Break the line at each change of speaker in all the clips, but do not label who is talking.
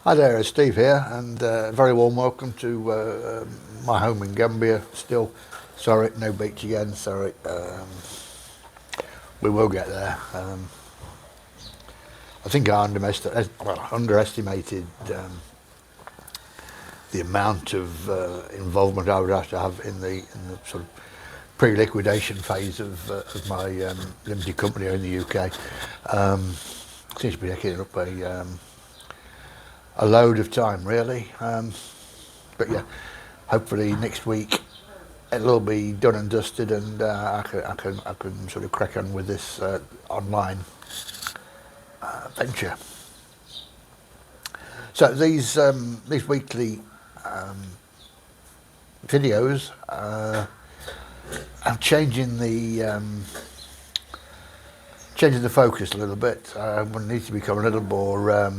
Hi there, it's Steve here, and very warm welcome to my home in Gambia. Still, sorry, no beach again. Sorry, we will get there. I think I underestimated the amount of involvement I would have to have in the sort of pre-liquidation phase of my limited company here in the UK. Seems to be taking up a load of time, really, but yeah, hopefully next week it'll all be done and dusted, and I can sort of crack on with this online venture. So these weekly videos, I'm changing the focus a little bit. We need to become a little more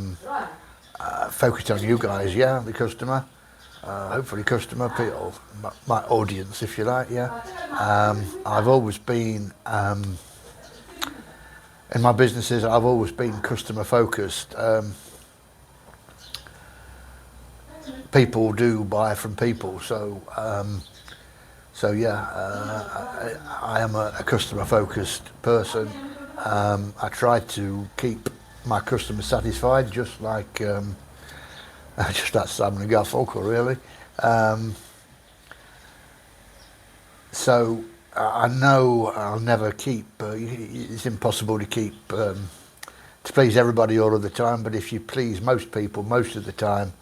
focused on you guys, yeah, the customer, hopefully customer, people, my audience, if you like, yeah. I've always been, in my businesses, I've always been customer focused. People do buy from people, so yeah, I am a customer focused person. I try to keep my customers satisfied, just like Simon and Garfunkel, really. So I know I'll never keep. It's impossible to keep to please everybody all of the time. But if you please most people most of the time,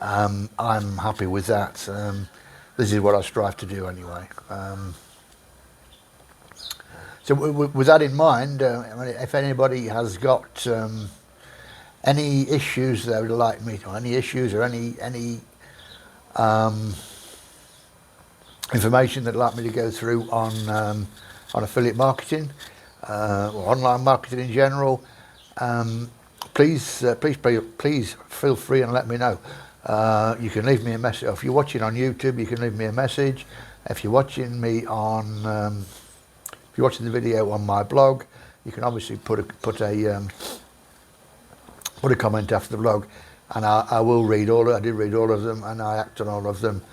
I'm happy with that. This is what I strive to do anyway. So with that in mind, if anybody has got any issues they would like me to, any issues or any information they'd like me to go through on affiliate marketing or online marketing in general, please feel free and let me know. You can leave me a message. If you're watching on YouTube, you can leave me a message. If you're watching me on if you're watching the video on my blog, you can obviously put a comment after the blog, and I will read all. I do read all of them, and I act on all of them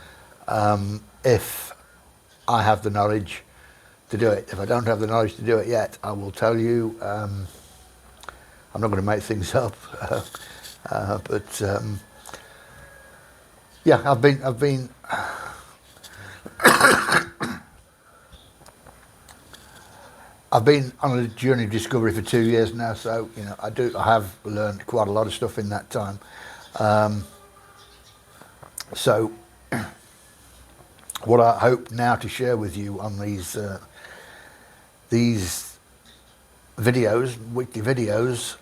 if I have the knowledge to do it. If I don't have the knowledge to do it yet, I will tell you. I'm not going to make things up, but yeah, I've been. I've been on a journey of discovery for 2 years now, so you know I have learned quite a lot of stuff in that time. So what I hope now to share with you on these videos, weekly videos,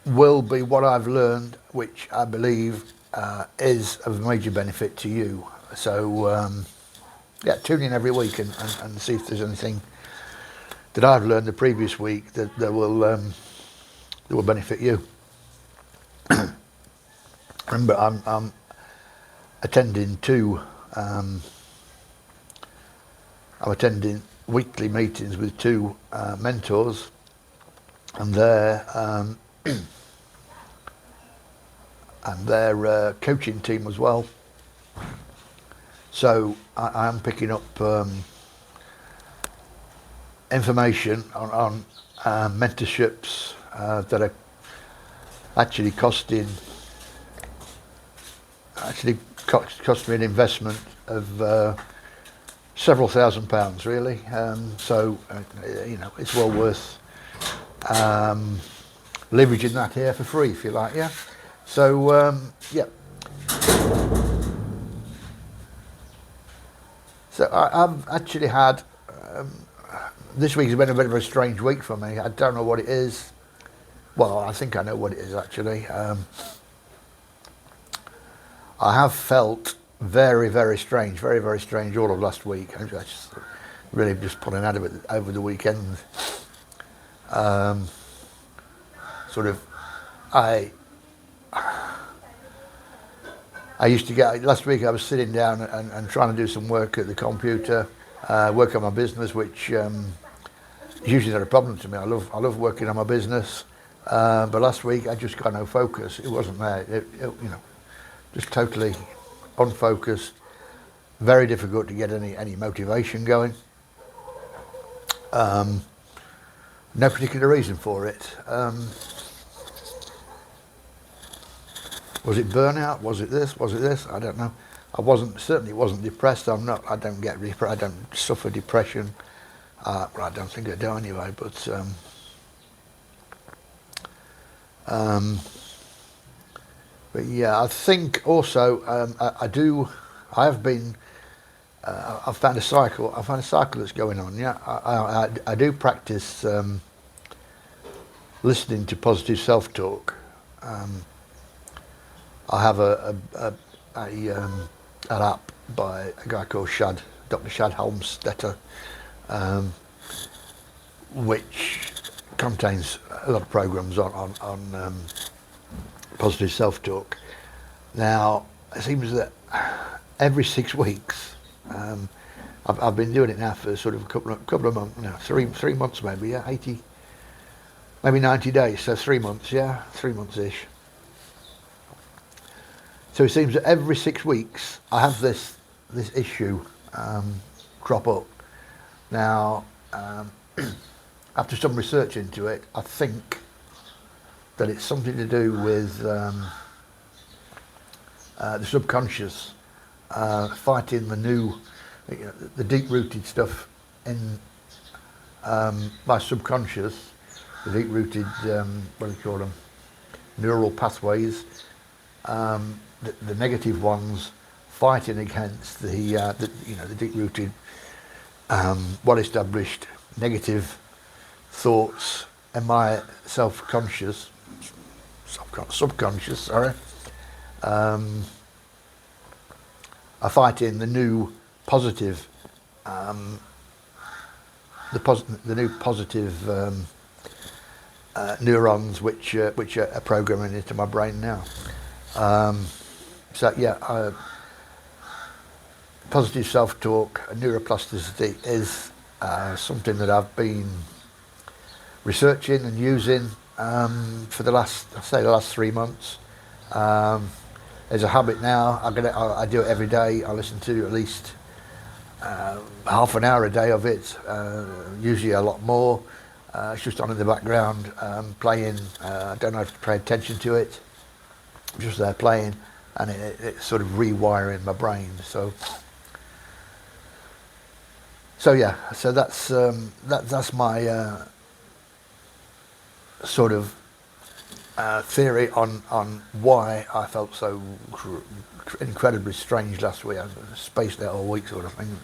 will be what I've learned, which I believe is of major benefit to you. So yeah, tune in every week and see if there's anything that I've learned the previous week that will benefit you. Remember, I'm attending I'm attending weekly meetings with two mentors and their coaching team as well. So I am picking up information on mentorships that are actually cost me an investment of several £1,000s, really. So you know, it's well worth leveraging that here for free, if you like. Yeah. So yeah. So I've actually had, this week has been a bit of a strange week for me. I don't know what it is. Well, I think I know what it is, actually. I have felt very, very strange all of last week. I just really just pulling out of it over the weekend. Sort of, I used to get, last week I was sitting down and trying to do some work at the computer, work on my business, which It's usually not a problem to me. I love working on my business, but last week I just got no focus. It wasn't there. Just totally unfocused. Very difficult to get any motivation going. No particular reason for it. Was it burnout? Was it this? Was it this? I don't know. Certainly wasn't depressed. I don't suffer depression. Well, I don't think I do anyway, but yeah, I think also I've found a cycle. I found a cycle that's going on. Yeah, I do practice listening to positive self-talk. I have an app by a guy called Dr. Shad Helmstetter, which contains a lot of programs on positive self-talk. Now, it seems that every 6 weeks, I've been doing it now for sort of a couple of months now, 3 months maybe, yeah, 80, maybe 90 days, so 3 months, yeah, 3 months-ish. So it seems that every 6 weeks I have this issue crop up. Now, after some research into it, I think that it's something to do with the subconscious fighting the deep-rooted stuff in my subconscious, the deep-rooted, what do you call them, neural pathways. The negative ones fighting against the deep-rooted, well-established negative thoughts in my subconscious, sorry. I fight in the new positive, the new positive neurons which are programming into my brain now. So yeah, positive self-talk, neuroplasticity is something that I've been researching and using for the last 3 months. There's a habit now. I do it every day. I listen to at least half an hour a day of it, usually a lot more. It's just on in the background, playing. I don't have to pay attention to it. I'm just there playing, and it's sort of rewiring my brain. So yeah. So that's my sort of theory on why I felt so incredibly strange last week. I was spaced out all week, sort of thing.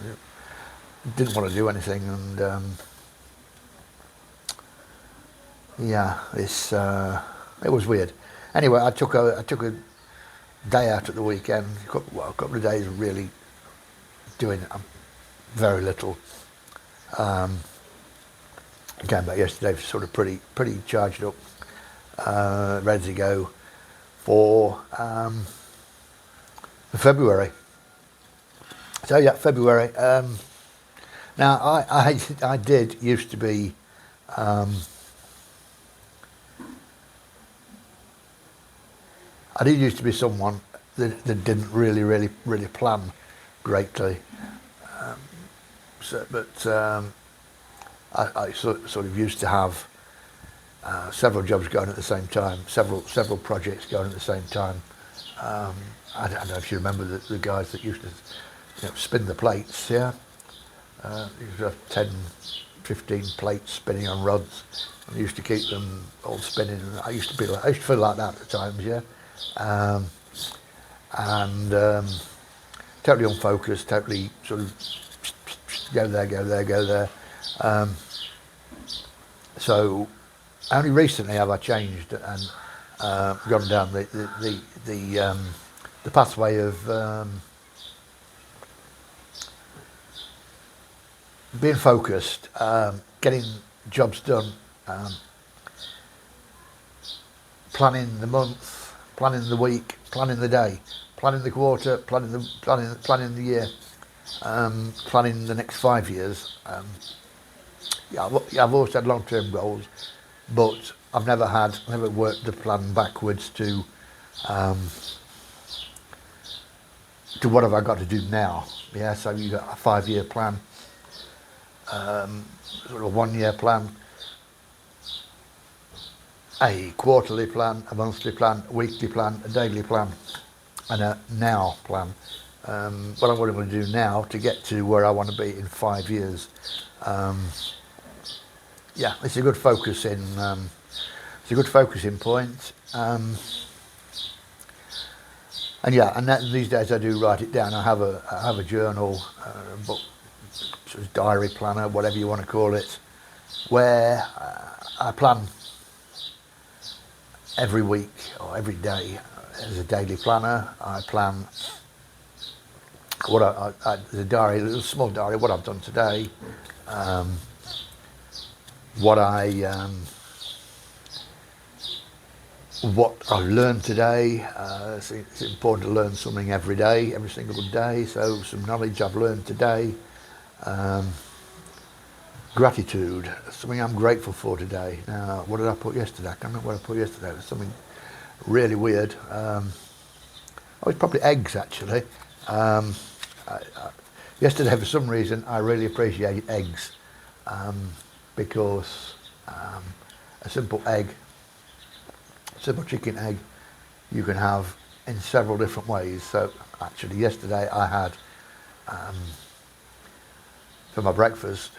Didn't want to do anything, and yeah, it was weird. Anyway, I took a day out at the weekend. A couple of days of really doing very little. Came back yesterday, sort of pretty charged up, ready to go for February. So yeah, February. Now I did used to be. I did used to be someone that didn't really plan greatly. I sort of used to have several jobs going at the same time, several projects going at the same time. I don't know if you remember the guys that used to spin the plates, yeah? You used to have 10, 15 plates spinning on rods, and I used to keep them all spinning. I used to feel like that at times, yeah? Totally unfocused, totally sort of go there. So only recently have I changed and gone down the pathway of being focused, getting jobs done, planning the month, planning the week, planning the day, planning the quarter, planning the year, planning the next 5 years. I've always had long-term goals, but I've never worked the plan backwards to what have I got to do now. Yeah, so you've got a 5-year plan, sort of a 1-year plan, a quarterly plan, a monthly plan, a weekly plan, a daily plan, and a now plan. What I'm going to do now to get to where I want to be in 5 years. Yeah, it's a good focusing. It's a good focusing point. And yeah, and these days I do write it down. I have a journal, book, sort of diary planner, whatever you want to call it, where I plan every week or every day as a daily planner. I plan what the diary, a little small diary, what I've done today, what I've learned today. It's important to learn something every day, every single day. So some knowledge I've learned today. Gratitude, something I'm grateful for today. Now, what did I put yesterday? I can't remember what I put yesterday. It was something really weird. It's probably eggs, actually. Yesterday, for some reason, I really appreciated eggs because a simple chicken egg, you can have in several different ways. So, actually, yesterday I had for my breakfast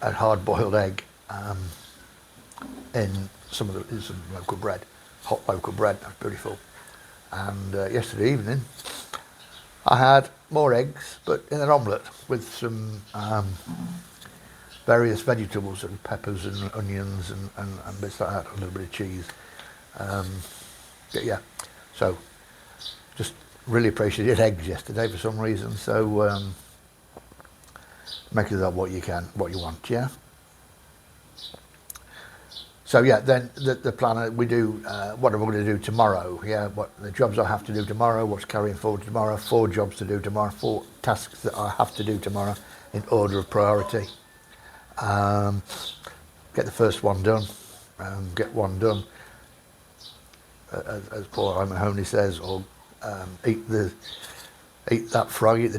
a hard-boiled egg in some local bread, hot local bread. That's beautiful. And yesterday evening, I had more eggs, but in an omelette with some various vegetables and peppers and onions and bits like that, a little bit of cheese. Yeah, so just really appreciated eggs yesterday for some reason. So make of that what you want, yeah. So yeah, then the plan we do, what am I going to do tomorrow? Yeah, what the jobs I have to do tomorrow, what's carrying forward tomorrow, 4 jobs to do tomorrow, 4 tasks that I have to do tomorrow in order of priority. Get the first one done, get one done, as Paul O'Mahony says, or eat the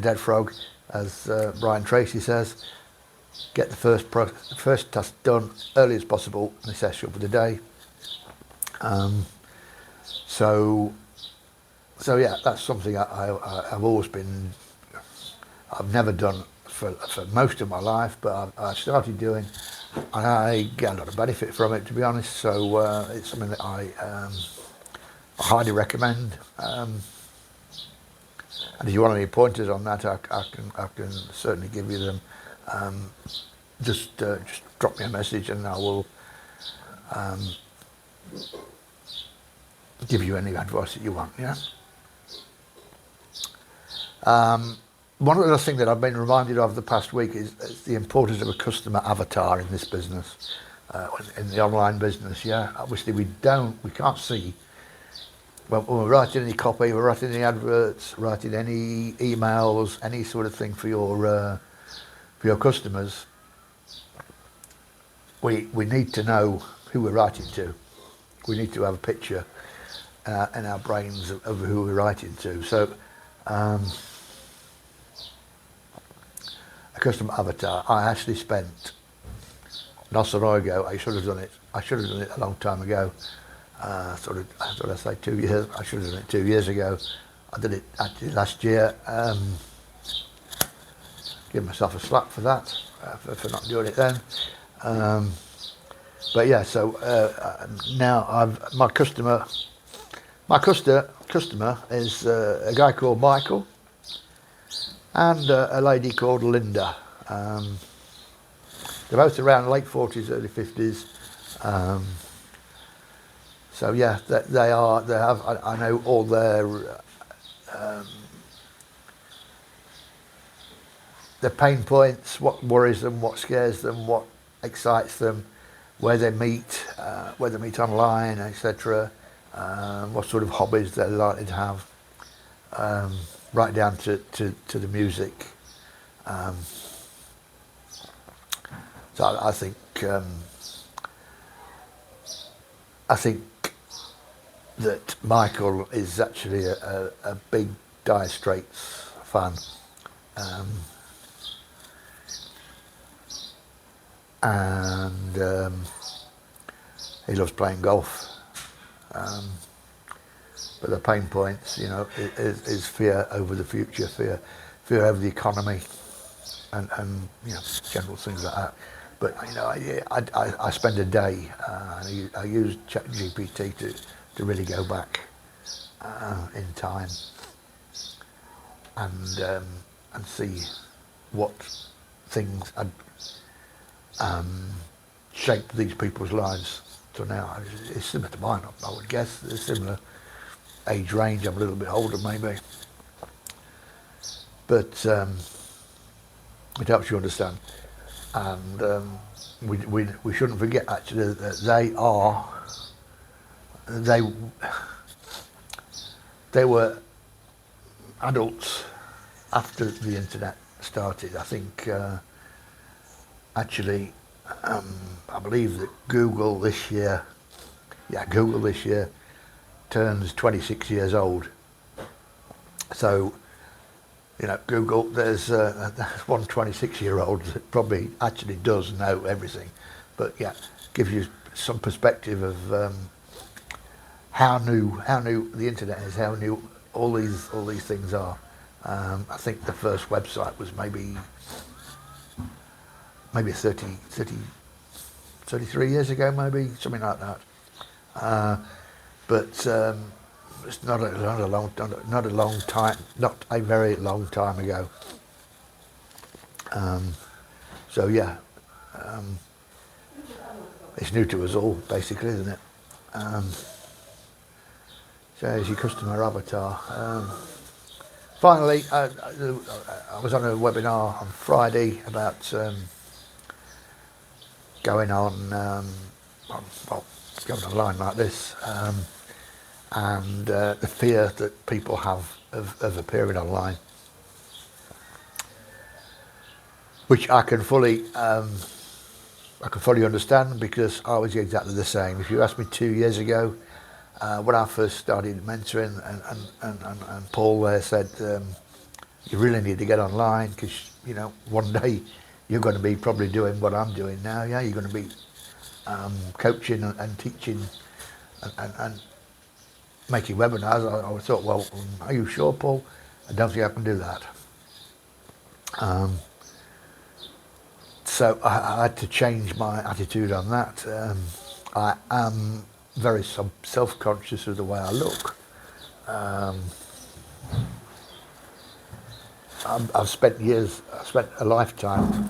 dead frog, as Brian Tracy says. Get the first task done early as possible, and essential for the day. So yeah, that's something I've always been. I've never done for most of my life, but I started doing, and I get a lot of benefit from it, to be honest. So it's something that I highly recommend. And if you want any pointers on that, I can certainly give you them. Just drop me a message and I will give you any advice that you want. Yeah. One other thing that I've been reminded of the past week is the importance of a customer avatar in this business, in the online business. Yeah. Obviously, we can't see. When we're writing any copy, we're writing any adverts, writing any emails, any sort of thing for your customers. We need to know who we're writing to. We need to have a picture in our brains of who we're writing to. So, a customer avatar. I actually spent not so long ago. I should have done it a long time ago. I say 2 years. I should have done it 2 years ago. I did it actually last year. Give myself a slap for that, for not doing it then. But yeah, so now my customer is a guy called Michael and a lady called Linda. They're both around late 40s, early 50s. So yeah, they have. I know all their pain points, what worries them, what scares them, what excites them, where they meet online, etc. What sort of hobbies they're likely to have, right down to the music. So I think that Michael is actually a big Dire Straits fan, and he loves playing golf. But the pain points, you know, is fear over the future, fear over the economy, and you know, general things like that. But you know, I spend a day, I use ChatGPT to really go back in time and see what things had shaped these people's lives to now. It's similar to mine, I would guess. It's similar age range. I'm a little bit older maybe, but it helps you understand. And we shouldn't forget actually that they were adults after the internet started. I think actually I believe that Google this year turns 26 years old. So, you know, Google, there's one 26-year-old that probably actually does know everything. But yeah, gives you some perspective of how new the internet is, how new all these things are. I think the first website was maybe 33 years ago, maybe something like that. But it's not a very long time ago. So yeah, it's new to us all, basically, isn't it? So there's your customer avatar. Finally, I was on a webinar on Friday about going online like this, and the fear that people have of appearing online, which I can fully understand, because I was exactly the same. If you asked me 2 years ago, when I first started mentoring, and Paul there said, you really need to get online, because you know, one day you're going to be probably doing what I'm doing now. Yeah, you're going to be coaching and teaching and making webinars. I thought, well, are you sure, Paul? I don't think I can do that. So I had to change my attitude on that. I am very self-conscious of the way I look. I've spent a lifetime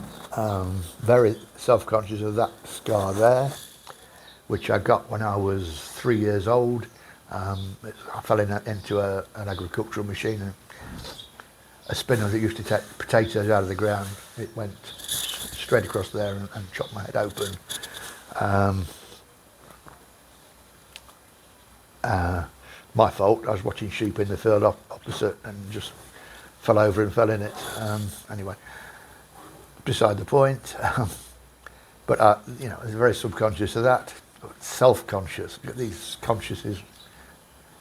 very self-conscious of that scar there, which I got when I was 3 years old. I fell into an agricultural machine, and a spinner that used to take potatoes out of the ground, it went straight across there and chopped my head open. My fault. I was watching sheep in the field opposite and just fell over and fell in it. Anyway, beside the point. But you know, I was very subconscious of that. Self-conscious. Get these consciouses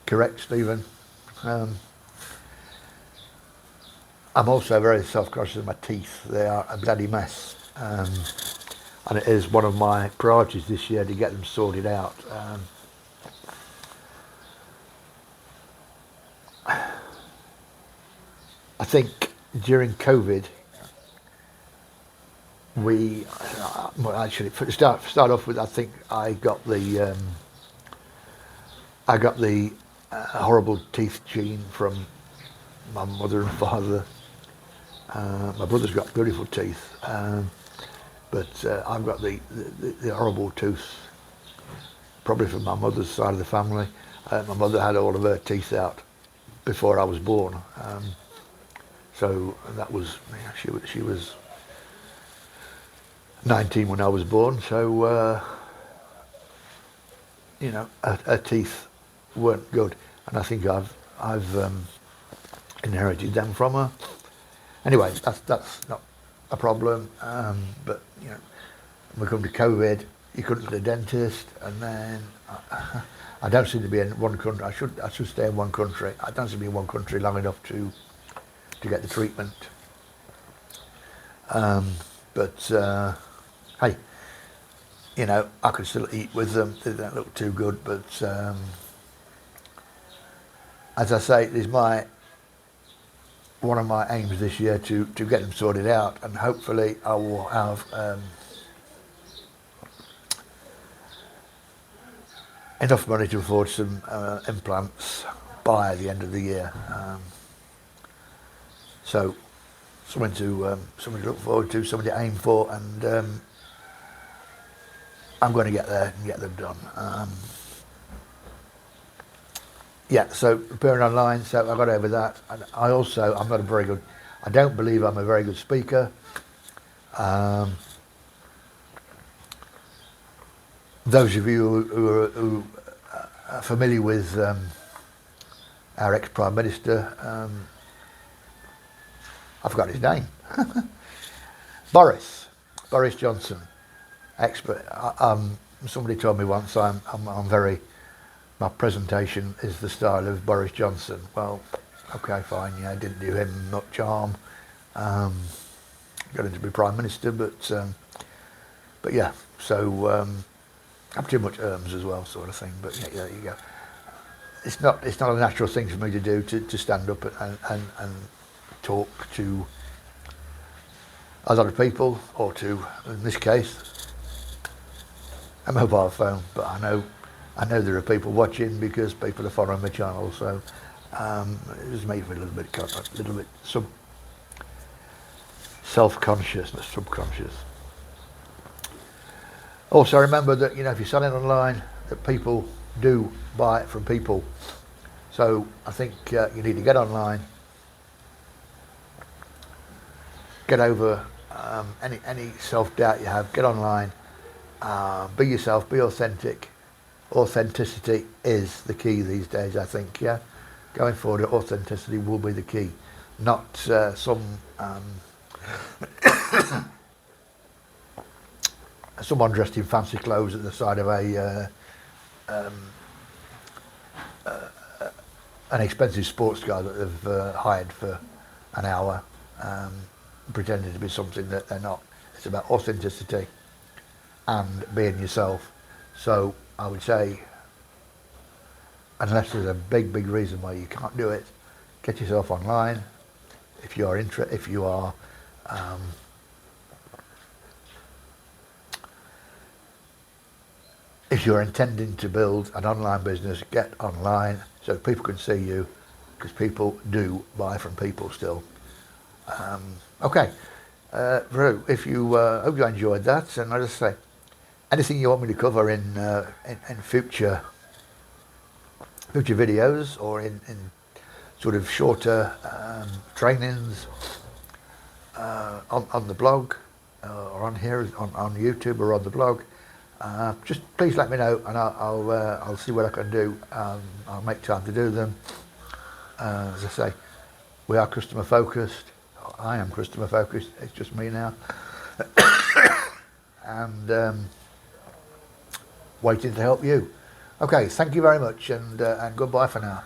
correct, Stephen. I'm also very self-conscious of my teeth. They are a bloody mess. And it is one of my priorities this year to get them sorted out. I think during COVID, actually, to start off with, I think I got the horrible teeth gene from my mother and father. My brother's got beautiful teeth, but I've got the horrible tooth, probably from my mother's side of the family. My mother had all of her teeth out before I was born. So that was, she was 19 when I was born, so you know, her teeth weren't good, and I think I've inherited them from her. Anyway, that's not a problem, but you know, we come to COVID, you couldn't get a dentist, and then I don't seem to be in one country. I should stay in one country. I don't seem to be in one country long enough to get the treatment. But hey, you know, I could still eat with them. They don't look too good, but as I say, it is one of my aims this year to get them sorted out, and hopefully I will have enough money to afford some implants by the end of the year. So something to look forward to, something to aim for, and I'm going to get there and get them done. Yeah, so appearing online, so I got over that. And I'm not a very good, I don't believe I'm a very good speaker. Those of you who are familiar with our ex-Prime Minister, I forgot his name, Boris Johnson, expert. Somebody told me once I'm very, my presentation is the style of Boris Johnson. Well, okay, fine, yeah, I didn't do him much harm. Got him to be Prime Minister, but yeah, so I'm too much as well, sort of thing. But yeah, there you go. It's not a natural thing for me to do, to stand up and talk to a lot of people, or to, in this case, a mobile phone. But I know there are people watching because people are following my channel, so it just makes me a little bit self-conscious, not subconscious. Also, remember that, you know, if you're selling online, that people do buy it from people. So I think you need to get online, get over any self-doubt you have, get online, be yourself, be authentic. Authenticity is the key these days, I think, yeah. Going forward, authenticity will be the key, not someone dressed in fancy clothes at the side of an expensive sports car that they've hired for an hour, pretending to be something that they're not. It's about authenticity and being yourself. So I would say, unless there's a big reason why you can't do it, get yourself online. If you're intending to build an online business, get online so people can see you, because people do buy from people still. Okay, if you hope you enjoyed that, and I just say, anything you want me to cover in future videos, or in sort of shorter trainings on the blog, or on here on YouTube, or on the blog, just please let me know, and I'll see what I can do. I'll make time to do them. As I say, we are customer focused. I am customer focused. It's just me now, and waiting to help you. Okay, thank you very much, and goodbye for now.